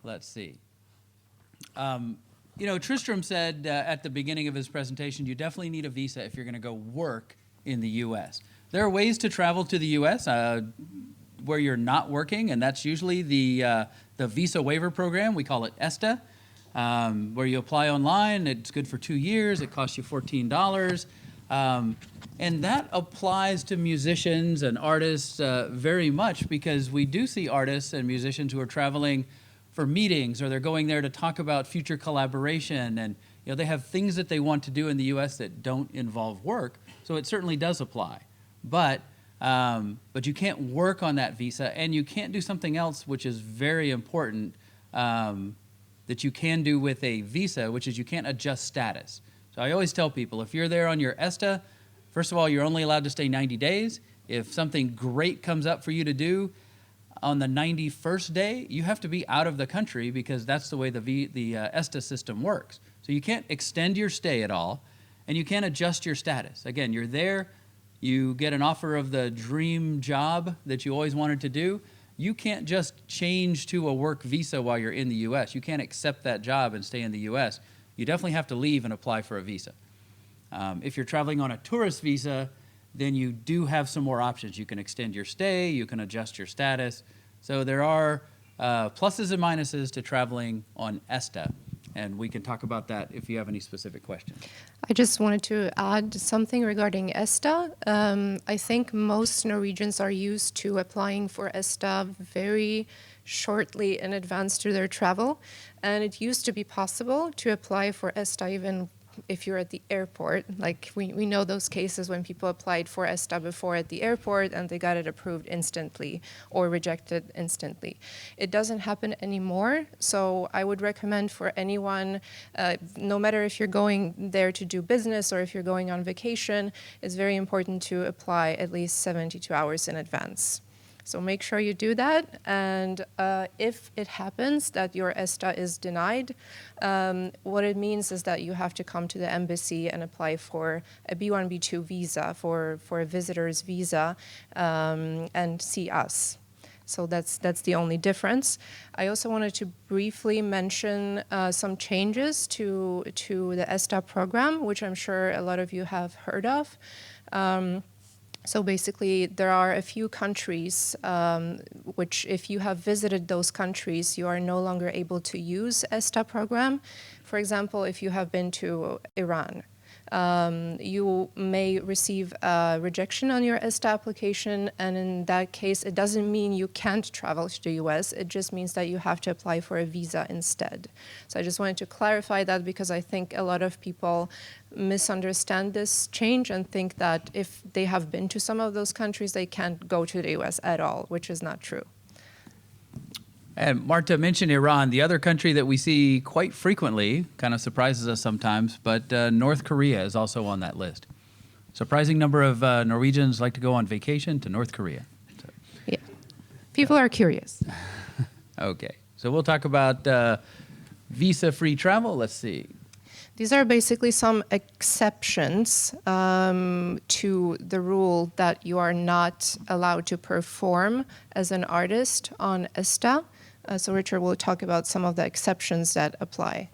Let's see. You know, Tristram said at the beginning of his presentation, you definitely need a visa if you're going to go work in the U.S. There are ways to travel to the U.S. Where you're not working, and that's usually the visa waiver program. We call it ESTA, where you apply online. It's good for 2 years. It costs you $14. And that applies to musicians and artists very much, because we do see artists and musicians who are traveling for meetings, or they're going there to talk about future collaboration, and you know, they have things that they want to do in the U.S. that don't involve work, so it certainly does apply. But you can't work on that visa, and you can't do something else which is very important that you can do with a visa, which is you can't adjust status. So I always tell people, if you're there on your ESTA, first of all, you're only allowed to stay 90 days. If something great comes up for you to do, on the 91st day, you have to be out of the country, because that's the way the ESTA system works. So you can't extend your stay at all, and you can't adjust your status. Again, you're there, you get an offer of the dream job that you always wanted to do. You can't just change to a work visa while you're in the U.S. You can't accept that job and stay in the U.S. You definitely have to leave and apply for a visa. If you're traveling on a tourist visa, then you do have some more options. You can extend your stay, you can adjust your status. So there are pluses and minuses to traveling on ESTA, and we can talk about that if you have any specific questions. I just wanted to add something regarding ESTA. I think most Norwegians are used to applying for ESTA very shortly in advance to their travel, and it used to be possible to apply for ESTA even if you're at the airport. Like we know those cases when people applied for ESTA before at the airport and they got it approved instantly or rejected instantly. It doesn't happen anymore, so I would recommend for anyone, no matter if you're going there to do business or if you're going on vacation, it's very important to apply at least 72 hours in advance. So make sure you do that, and if it happens that your ESTA is denied, what it means is that you have to come to the embassy and apply for a B1, B2 visa, for a visitor's visa, and see us. So that's the only difference. I also wanted to briefly mention some changes to the ESTA program, which I'm sure a lot of you have heard of. So basically, there are a few countries which, if you have visited those countries, you are no longer able to use ESTA program. For example, if you have been to Iran, you may receive a rejection on your ESTA application, and in that case, it doesn't mean you can't travel to the US, it just means that you have to apply for a visa instead. So I just wanted to clarify that, because I think a lot of people misunderstand this change and think that if they have been to some of those countries, they can't go to the US at all, which is not true. And Marta mentioned Iran, the other country that we see quite frequently, kind of surprises us sometimes, but North Korea is also on that list. Surprising number of Norwegians like to go on vacation to North Korea. So, yeah, people are curious. Okay, so we'll talk about visa-free travel. Let's see. These are basically some exceptions to the rule that you are not allowed to perform as an artist on ESTA. So Richard will talk about some of the exceptions that apply.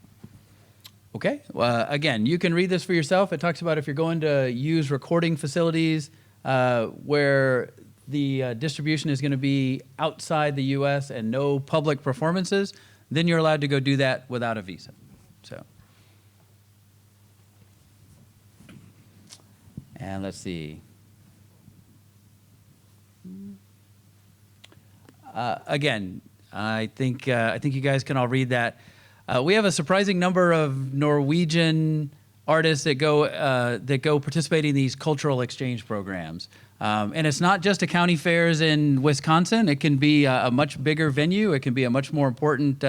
Okay. Well, again, you can read this for yourself. It talks about if you're going to use recording facilities where the distribution is going to be outside the U.S. and no public performances, then you're allowed to go do that without a visa. So, and let's see. Again, I think you guys can all read that. We have a surprising number of Norwegian artists that go participate in these cultural exchange programs. And it's not just a county fairs in Wisconsin. It can be a much bigger venue. It can be a much more important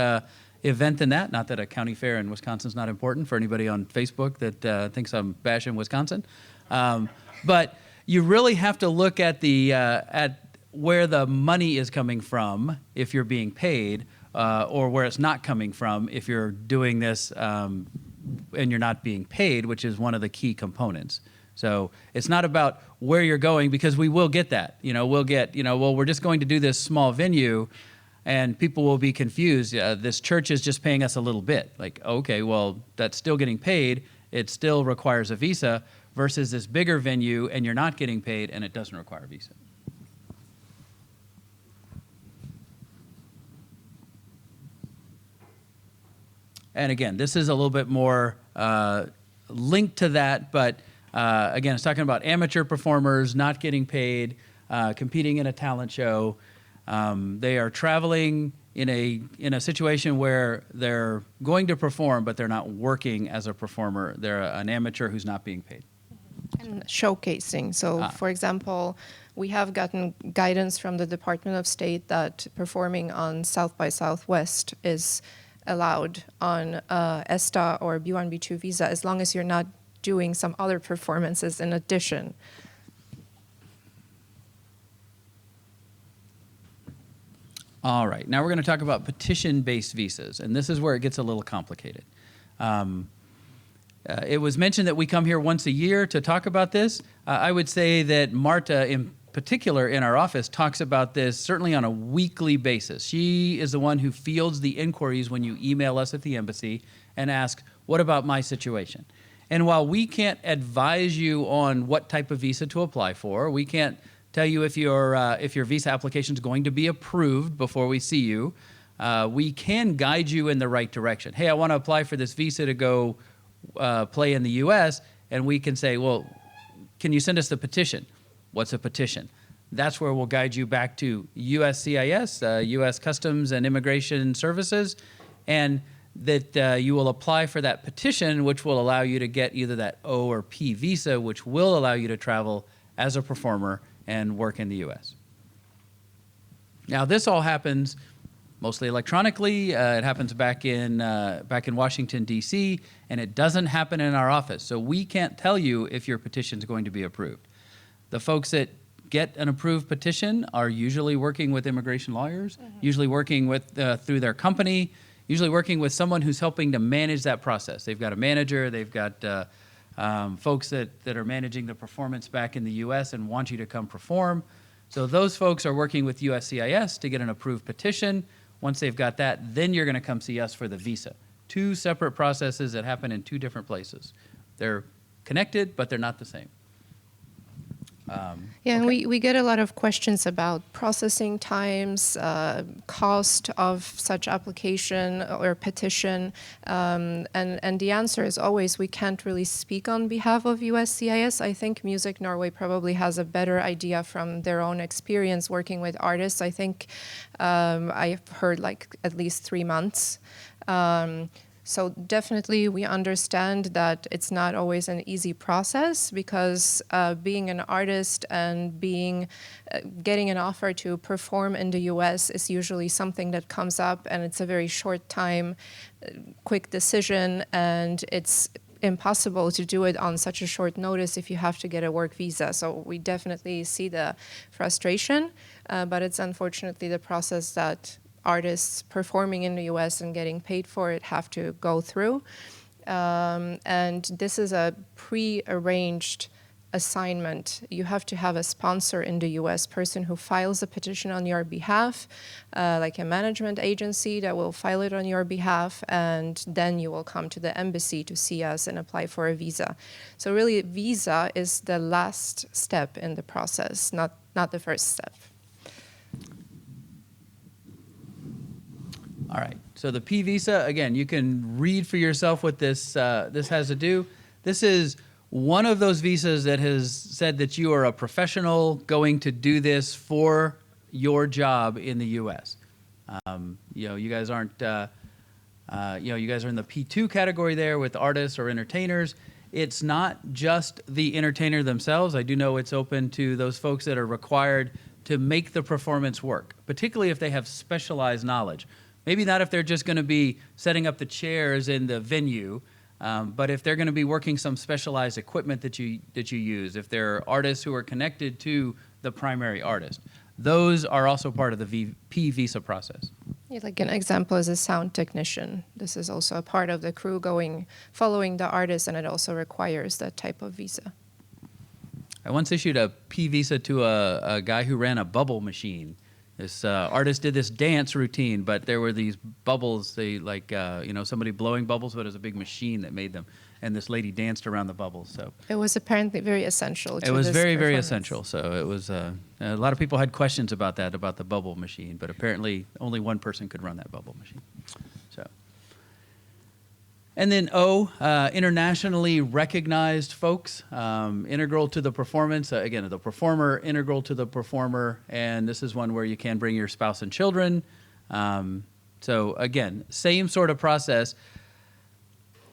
event than that. Not that a county fair in Wisconsin is not important for anybody on Facebook that thinks I'm bashing Wisconsin. But you really have to look at at where the money is coming from if you're being paid, or where it's not coming from if you're doing this and you're not being paid, which is one of the key components. So it's not about where you're going, because we will get that. We'll get, well, we're just going to do this small venue. And people will be confused. This church is just paying us a little bit. Like, okay, well, that's still getting paid. It still requires a visa versus this bigger venue and you're not getting paid and it doesn't require a visa. And again, this is a little bit more linked to that, but again, it's talking about amateur performers not getting paid, competing in a talent show. They are traveling in a situation where they're going to perform, but they're not working as a performer. They're an amateur who's not being paid. And showcasing. So, for example, we have gotten guidance from the Department of State that performing on South by Southwest is allowed on ESTA or B1, B2 visa as long as you're not doing some other performances in addition. All right, now we're going to talk about petition-based visas, and this is where it gets a little complicated. It was mentioned that we come here once a year to talk about this. I would say that Marta, in particular in our office, talks about this certainly on a weekly basis. She is the one who fields the inquiries when you email us at the embassy and ask, what about my situation? And while we can't advise you on what type of visa to apply for, we can't tell you if your visa application is going to be approved before we see you, we can guide you in the right direction. Hey, I want to apply for this visa to go play in the U.S., and we can say, well, can you send us the petition? What's a petition? That's where we'll guide you back to USCIS, U.S. Customs and Immigration Services, and that you will apply for that petition, which will allow you to get either that O or P visa, which will allow you to travel as a performer and work in the U.S. Now, this all happens mostly electronically. It happens back in Washington, D.C., and it doesn't happen in our office. So we can't tell you if your petition is going to be approved. The folks that get an approved petition are usually working with immigration lawyers, usually working with through their company, usually working with someone who's helping to manage that process. They've got a manager, they've got folks that are managing the performance back in the U.S. and want you to come perform. So those folks are working with USCIS to get an approved petition. Once they've got that, then you're going to come see us for the visa. Two separate processes that happen in two different places. They're connected, but they're not the same. Yeah, and we get a lot of questions about processing times, cost of such application or petition, and the answer is always we can't really speak on behalf of USCIS. I think Music Norway probably has a better idea from their own experience working with artists. I think I've heard like at least 3 months. So definitely we understand that it's not always an easy process because being an artist and getting an offer to perform in the US is usually something that comes up and it's a very short time, quick decision, and it's impossible to do it on such a short notice if you have to get a work visa. So we definitely see the frustration, but it's unfortunately the process that artists performing in the US and getting paid for it have to go through. And this is a pre-arranged assignment. You have to have a sponsor in the US, person who files a petition on your behalf, like a management agency that will file it on your behalf, and then you will come to the embassy to see us and apply for a visa. So really, visa is the last step in the process, not the first step. All right, so the P visa, again, you can read for yourself what this has to do. This is one of those visas that has said that you are a professional going to do this for your job in the U.S. You guys aren't, you guys are in the P2 category there with artists or entertainers. It's not just the entertainer themselves. I do know it's open to those folks that are required to make the performance work, particularly if they have specialized knowledge. Maybe not if they're just going to be setting up the chairs in the venue, but if they're going to be working some specialized equipment that you use, if they're artists who are connected to the primary artist, those are also part of the P visa process. Yeah, like an example is a sound technician. This is also a part of the crew following the artist, and it also requires that type of visa. I once issued a P visa to a guy who ran a bubble machine This artist did this dance routine, but there were these bubbles. They like somebody blowing bubbles, but it was a big machine that made them. And this lady danced around the bubbles. So it was apparently very essential. it was this very performance. essential. So it was a lot of people had questions about that, about the bubble machine, but apparently only one person could run that bubble machine. So. And then O, internationally recognized folks, integral to the performance. Again, the performer, integral to the performer. And this is one where you can bring your spouse and children. So again, same sort of process.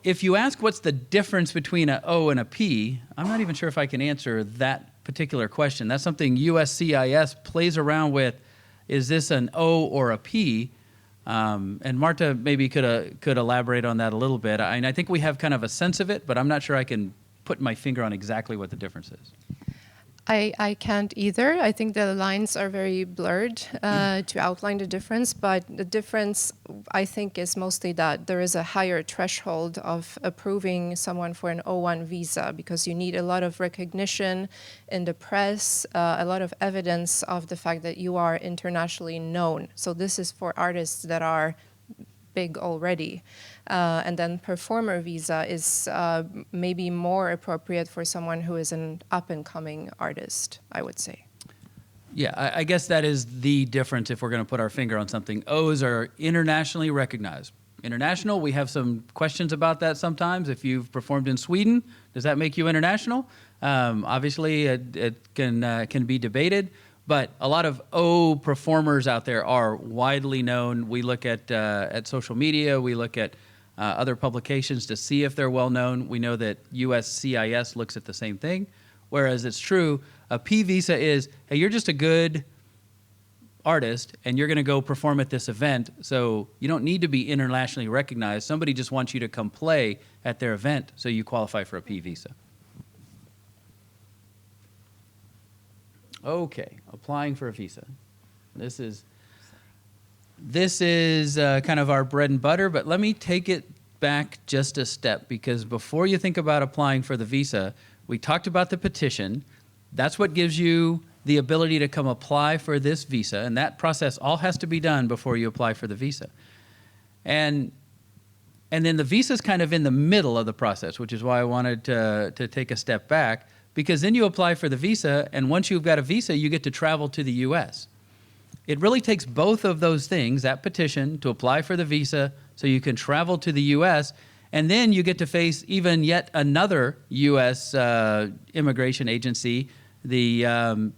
If you ask what's the difference between an O and a P, I'm not even sure if I can answer that particular question. That's something USCIS plays around with. Is this an O or a P? And Marta maybe could elaborate on that a little bit. I think we have kind of a sense of it, but I'm not sure I can put my finger on exactly what the difference is. I can't either. I think the lines are very blurred to outline the difference, but the difference, I think, is mostly that there is a higher threshold of approving someone for an O1 visa because you need a lot of recognition in the press, a lot of evidence of the fact that you are internationally known. So this is for artists that are big already. And then performer visa is maybe more appropriate for someone who is an up-and-coming artist, I would say. Yeah, I guess that is the difference if we're going to put our finger on something. O's are internationally recognized. International, we have some questions about that sometimes. If you've performed in Sweden, does that make you international? Obviously, it can be debated. But a lot of O performers out there are widely known. We look at social media. We look at other publications to see if they're well known. We know that USCIS looks at the same thing. Whereas it's true, a P visa is, hey, you're just a good artist and you're going to go perform at this event. So you don't need to be internationally recognized. Somebody just wants you to come play at their event, so you qualify for a P visa. Okay, applying for a visa. This is kind of our bread and butter, but let me take it back just a step, because before you think about applying for the visa, we talked about the petition. That's what gives you the ability to come apply for this visa, and that process all has to be done before you apply for the visa. And then the visa is kind of in the middle of the process, which is why I wanted to take a step back. Because then you apply for the visa, and once you've got a visa, you get to travel to the U.S. It really takes both of those things, that petition to apply for the visa so you can travel to the U.S., and then you get to face even yet another U.S. Immigration agency, the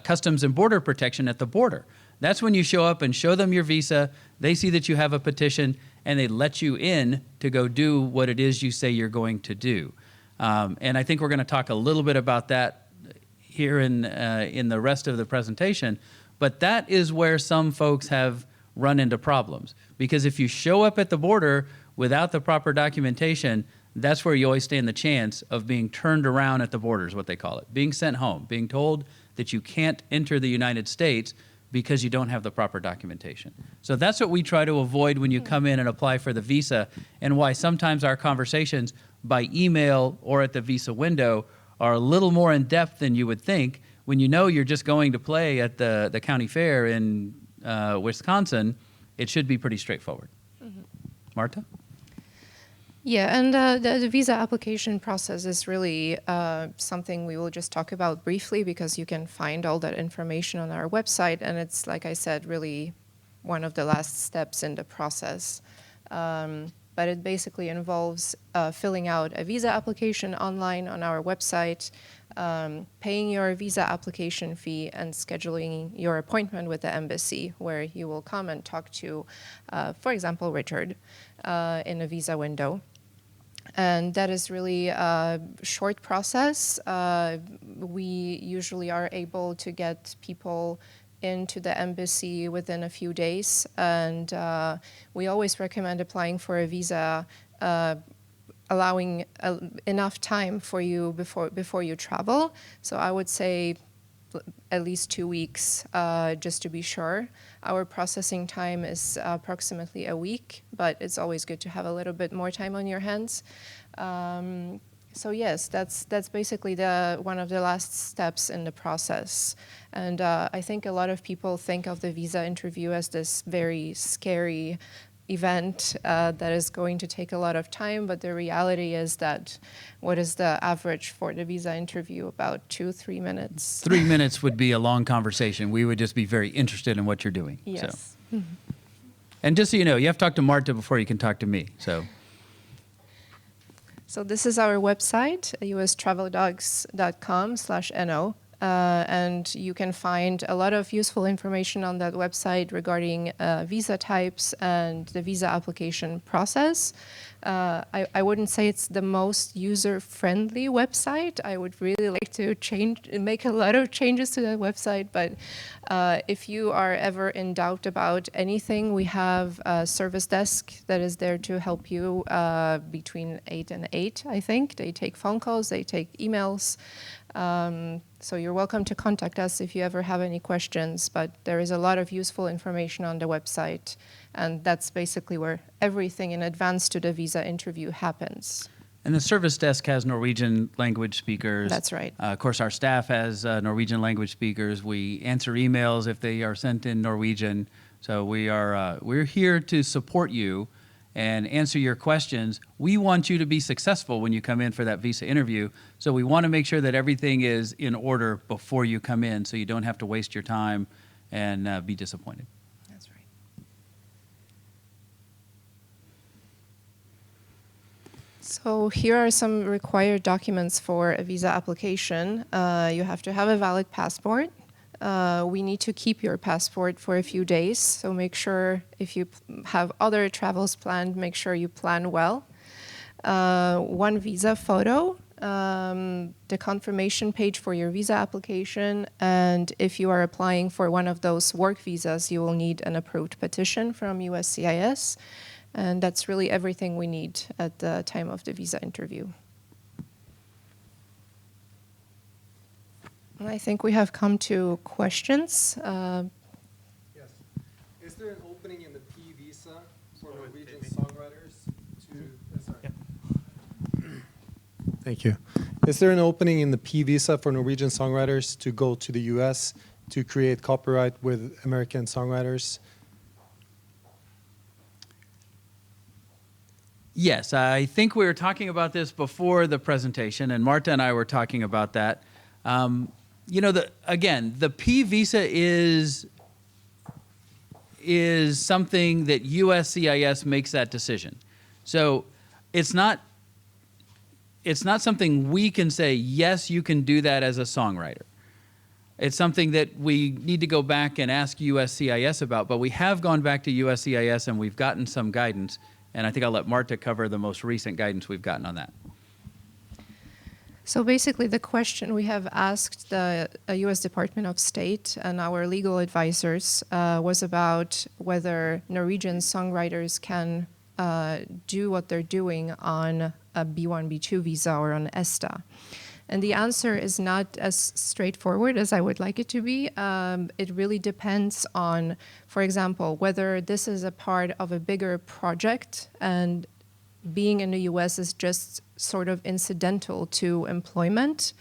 Customs and Border Protection at the border. That's when you show up and show them your visa, they see that you have a petition, and they let you in to go do what it is you say you're going to do. And I think we're going to talk a little bit about that here in the rest of the presentation. But that is where some folks have run into problems. Because if you show up at the border without the proper documentation, that's where you always stand the chance of being turned around at the border, is what they call it. Being sent home, being told that you can't enter the United States because you don't have the proper documentation. So that's what we try to avoid when you come in and apply for the visa, and why sometimes our conversations by email or at the visa window are a little more in depth than you would think when you know you're just going to play at the county fair in Wisconsin. It should be pretty straightforward. Mm-hmm. Marta? Yeah, and the visa application process is really something we will just talk about briefly, because you can find all that information on our website, and it's, like I said, really one of the last steps in the process. But it basically involves filling out a visa application online on our website, paying your visa application fee, and scheduling your appointment with the embassy, where you will come and talk to, for example, Richard in a visa window. And that is really a short process. We usually are able to get people into the embassy within a few days, and we always recommend applying for a visa allowing enough time for you before you travel. So I would say at least 2 weeks, just to be sure. Our processing time is approximately a week, but it's always good to have a little bit more time on your hands. So yes, that's basically one of the last steps in the process. And I think a lot of people think of the visa interview as this very scary event that is going to take a lot of time, but the reality is that what is the average for the visa interview? About 2-3 minutes. 3 minutes would be a long conversation. We would just be very interested in what you're doing. Yes. So. And just so you know, you have to talk to Marta before you can talk to me. So this is our website, ustraveldogs.com/no. And you can find a lot of useful information on that website regarding visa types and the visa application process. I wouldn't say it's the most user-friendly website. I would really like to make a lot of changes to that website. But if you are ever in doubt about anything, we have a service desk that is there to help you between 8 and 8, I think. They take phone calls, they take emails. So you're welcome to contact us if you ever have any questions, but there is a lot of useful information on the website, and that's basically where everything in advance to the visa interview happens. And the service desk has Norwegian language speakers. That's right. Of course, our staff has Norwegian language speakers. We answer emails if they are sent in Norwegian. So we're here to support you and answer your questions. We want you to be successful when you come in for that visa interview. So we want to make sure that everything is in order before you come in so you don't have to waste your time and be disappointed. That's right. So here are some required documents for a visa application. You have to have a valid passport. We need to keep your passport for a few days, so make sure if you have other travels planned, make sure you plan well. One visa photo, the confirmation page for your visa application, and if you are applying for one of those work visas, you will need an approved petition from USCIS, and that's really everything we need at the time of the visa interview. I think we have come to questions. Yes. Is there an opening in the P visa for Norwegian songwriters to? Sorry. Thank you. Is there an opening in the P visa for Norwegian songwriters to go to the U.S. to create copyright with American songwriters? Yes, I think we were talking about this before the presentation, and Marta and I were talking about that. You know, the P visa is something that USCIS makes that decision. So it's not something we can say, yes, you can do that as a songwriter. It's something that we need to go back and ask USCIS about, but we have gone back to USCIS and we've gotten some guidance, and I think I'll let Marta cover the most recent guidance we've gotten on that. So basically the question we have asked the U.S. Department of State and our legal advisors was about whether Norwegian songwriters can do what they're doing on a B1, B2 visa or on ESTA. And the answer is not as straightforward as I would like it to be. It really depends on, for example, whether this is a part of a bigger project and being in the U.S. is just sort of incidental to employment,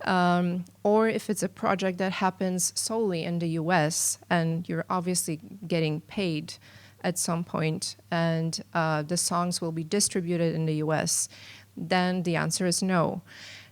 or if it's a project that happens solely in the U.S. and you're obviously getting paid at some point and the songs will be distributed in the U.S., then the answer is no.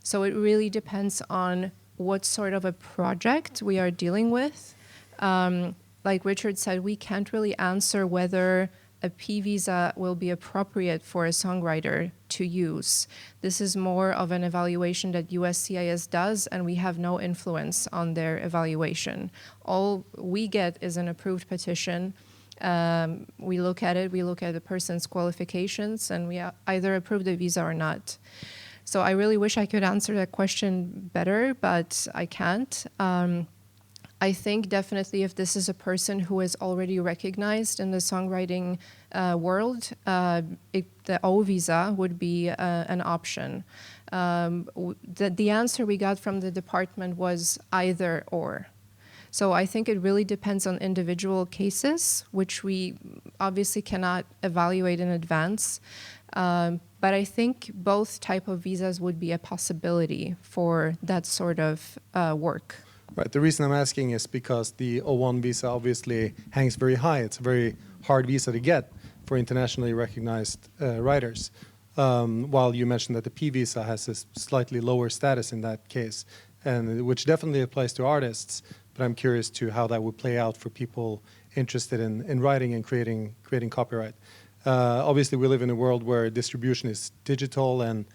So it really depends on what sort of a project we are dealing with. Like Richard said, we can't really answer whether a P visa will be appropriate for a songwriter to use. This is more of an evaluation that USCIS does, and we have no influence on their evaluation. All we get is an approved petition. We look at it, we look at the person's qualifications, and we either approve the visa or not. So I really wish I could answer that question better, but I can't. I think definitely if this is a person who is already recognized in the songwriting world, the O visa would be an option. The answer we got from the department was either or. So I think it really depends on individual cases, which we obviously cannot evaluate in advance. But I think both type of visas would be a possibility for that sort of work. Right. The reason I'm asking is because the O1 visa obviously hangs very high. It's a very hard visa to get for internationally recognized writers. While you mentioned that the P visa has a slightly lower status in that case, and which definitely applies to artists. But I'm curious to how that would play out for people interested in writing and creating copyright. Obviously, we live in a world where distribution is digital and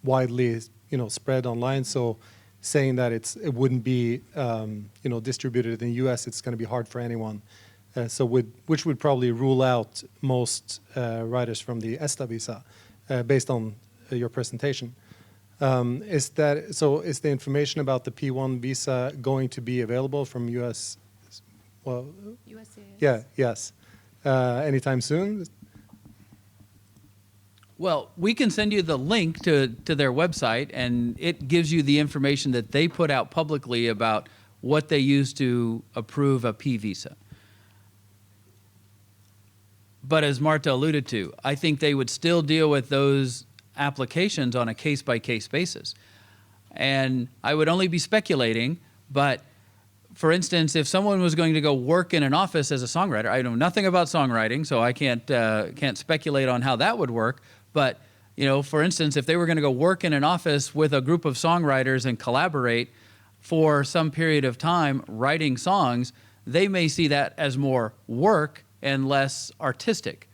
widely spread online. So saying that it wouldn't be distributed in the U.S., it's going to be hard for anyone. Which would probably rule out most writers from the ESTA visa, based on your presentation. Is the information about the P1 visa going to be available from U.S.? Well, USCIS. Yeah. Yes. Anytime soon? Well, we can send you the link to their website, and it gives you the information that they put out publicly about what they use to approve a P visa. But as Marta alluded to, I think they would still deal with those applications on a case-by-case basis. And I would only be speculating, but for instance, if someone was going to go work in an office as a songwriter, I know nothing about songwriting, so I can't speculate on how that would work. But for instance, if they were going to go work in an office with a group of songwriters and collaborate for some period of time writing songs, they may see that as more work and less artistic.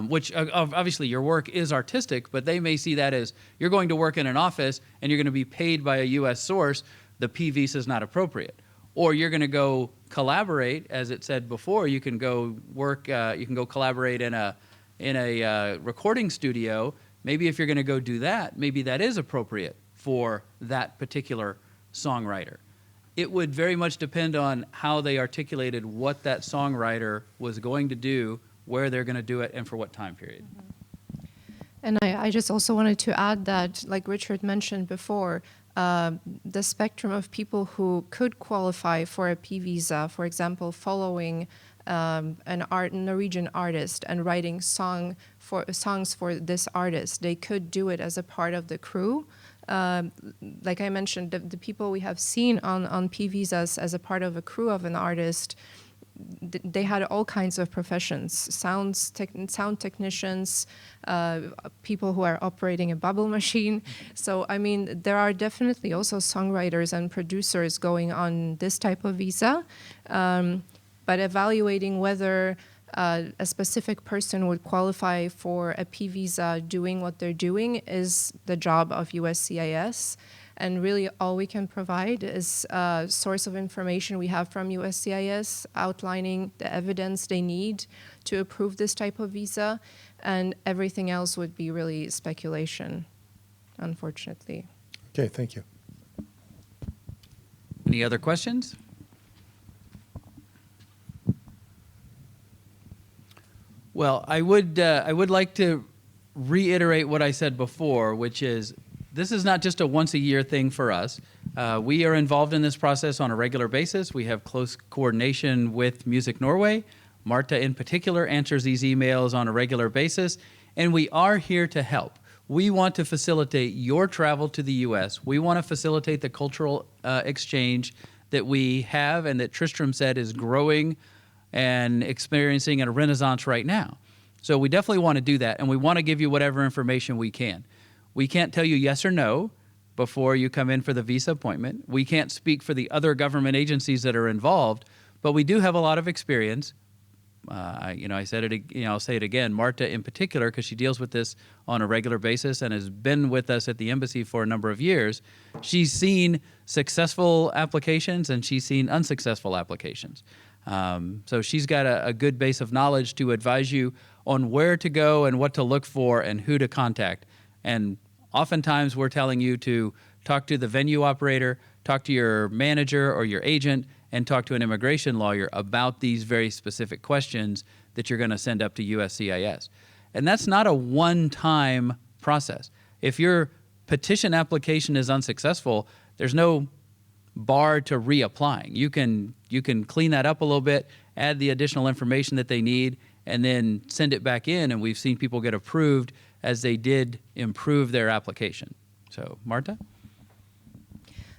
Which obviously your work is artistic, but they may see that as you're going to work in an office and you're going to be paid by a U.S. source, the P visa is not appropriate. Or you're going to go collaborate, as it said before, you can go work, you can go collaborate in a recording studio. Maybe if you're going to go do that, maybe that is appropriate for that particular songwriter. It would very much depend on how they articulated what that songwriter was going to do, where they're going to do it, and for what time period. Mm-hmm. And I just also wanted to add that, like Richard mentioned before, the spectrum of people who could qualify for a P visa, for example, following an Norwegian artist and writing songs for this artist, they could do it as a part of the crew. Like I mentioned, the people we have seen on P visas as a part of a crew of an artist, they had all kinds of professions: sound technicians, people who are operating a bubble machine. So, I mean, there are definitely also songwriters and producers going on this type of visa. But evaluating whether a specific person would qualify for a P visa doing what they're doing is the job of USCIS. And really all we can provide is a source of information we have from USCIS outlining the evidence they need to approve this type of visa, and everything else would be really speculation, unfortunately. Okay, thank you. Any other questions? Well, I would like to reiterate what I said before, which is this is not just a once-a-year thing for us. We are involved in this process on a regular basis. We have close coordination with Music Norway. Marta, in particular, answers these emails on a regular basis, and we are here to help. We want to facilitate your travel to the U.S. We want to facilitate the cultural exchange that we have and that Tristram said is growing and experiencing a renaissance right now. So we definitely want to do that, and we want to give you whatever information we can. We can't tell you yes or no before you come in for the visa appointment. We can't speak for the other government agencies that are involved, but we do have a lot of experience. I said it. I'll say it again. Marta, in particular, because she deals with this on a regular basis and has been with us at the embassy for a number of years. She's seen successful applications and she's seen unsuccessful applications. So she's got a good base of knowledge to advise you on where to go and what to look for and who to contact. And oftentimes we're telling you to talk to the venue operator, talk to your manager or your agent, and talk to an immigration lawyer about these very specific questions that you're going to send up to USCIS. And that's not a one-time process. If your petition application is unsuccessful, there's no bar to reapplying. You can clean that up a little bit, add the additional information that they need, and then send it back in. And we've seen people get approved as they did improve their application. So, Marta?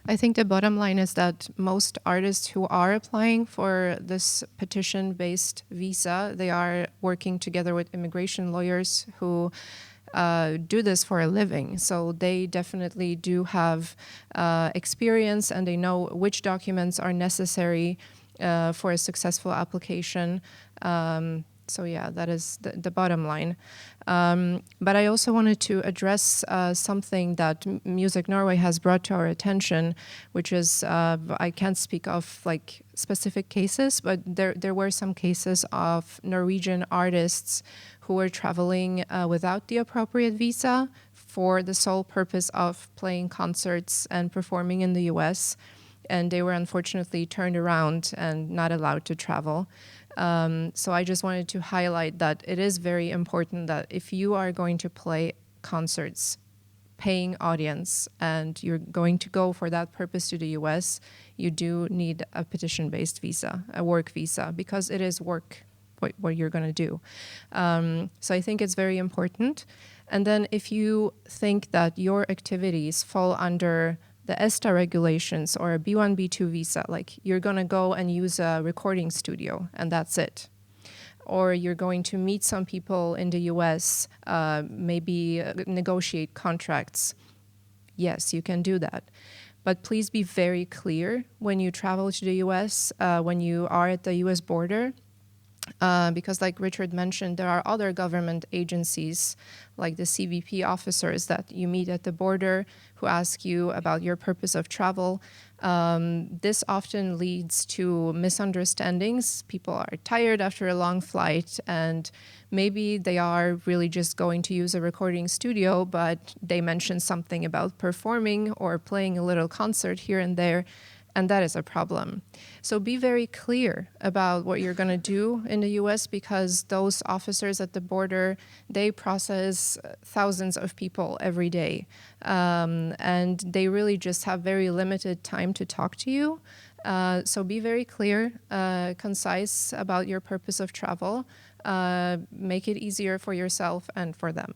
I think the bottom line is that most artists who are applying for this petition-based visa, they are working together with immigration lawyers who do this for a living. So they definitely do have experience, and they know which documents are necessary for a successful application. So yeah, that is the bottom line. But I also wanted to address something that Music Norway has brought to our attention, which is, I can't speak of like specific cases, but there were some cases of Norwegian artists who were traveling without the appropriate visa for the sole purpose of playing concerts and performing in the US. And they were unfortunately turned around and not allowed to travel. So I just wanted to highlight that it is very important that if you are going to play concerts, paying audience, and you're going to go for that purpose to the US, you do need a petition-based visa, a work visa, because it is work, what you're going to do. So I think it's very important. And then if you think that your activities fall under the ESTA regulations or a B1, B2 visa, like you're going to go and use a recording studio and that's it. Or you're going to meet some people in the US, maybe negotiate contracts. Yes, you can do that. But please be very clear when you travel to the US, when you are at the US border, because like Richard mentioned, there are other government agencies like the CBP officers that you meet at the border who ask you about your purpose of travel. This often leads to misunderstandings. People are tired after a long flight, and maybe they are really just going to use a recording studio, but they mention something about performing or playing a little concert here and there. And that is a problem. So be very clear about what you're going to do in the US, because those officers at the border, they process thousands of people every day. And they really just have very limited time to talk to you. So be very clear, concise about your purpose of travel. Make it easier for yourself and for them.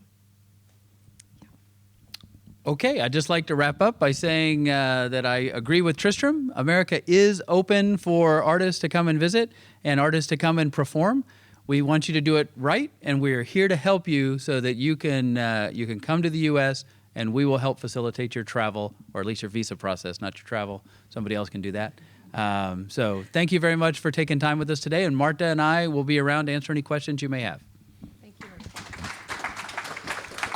Okay, I'd just like to wrap up by saying that I agree with Tristram. America is open for artists to come and visit and artists to come and perform. We want you to do it right, and we're here to help you so that you can come to the U.S. and we will help facilitate your travel, or at least your visa process, not your travel. Somebody else can do that. So thank you very much for taking time with us today, and Marta and I will be around to answer any questions you may have.